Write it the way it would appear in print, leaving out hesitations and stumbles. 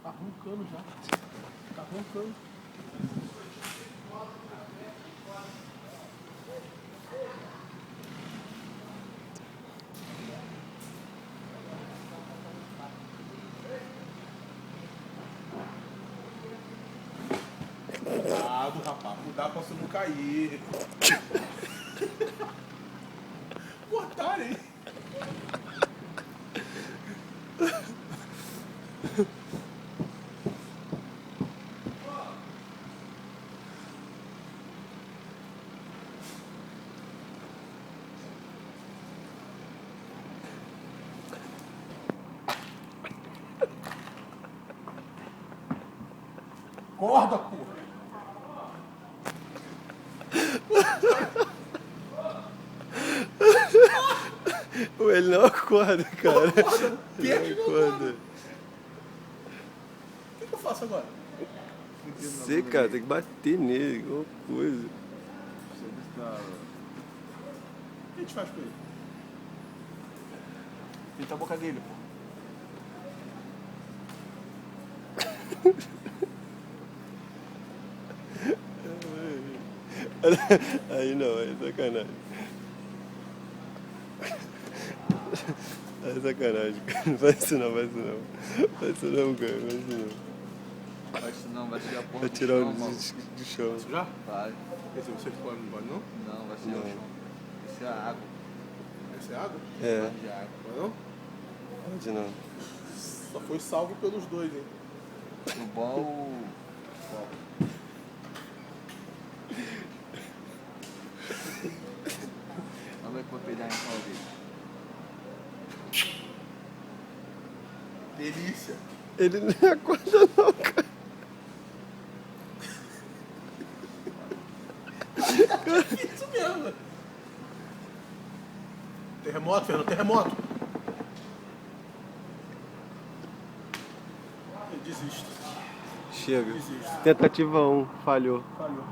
Tá roncando já. Tá roncando. Cuidado, rapaz. Cuidado pra você não cair. Cortaram, hein? Acorda, porra! Ele não acorda, cara. Acorda! Ele não acorda. O que eu faço agora? Sei, cara, tem que bater nele, alguma coisa. O que a gente faz com ele? Pinta a boca dele, pô. Aí não, aí é sacanagem. Aí é sacanagem, cara. Não faz isso não, faz isso não. Faz isso não, cara, faz isso não. Faz isso não, vai tirar a porra Vai do tirar chão, o mano. do chão. Já? Vai. Quer dizer, você pode não pode não? Não, vai tirar Não. o chão. Isso é água. Essa é água? É, Vai de água. Pode não? pode não. Só foi salvo pelos dois, hein? No bom, vamos ver que vou peidar em qual dele. Delícia. Ele não acorda não, cara. Isso mesmo. Terremoto, Fernando, terremoto. Eu desisto. Chega. Desisto. Tentativa 1, falhou. Falhou.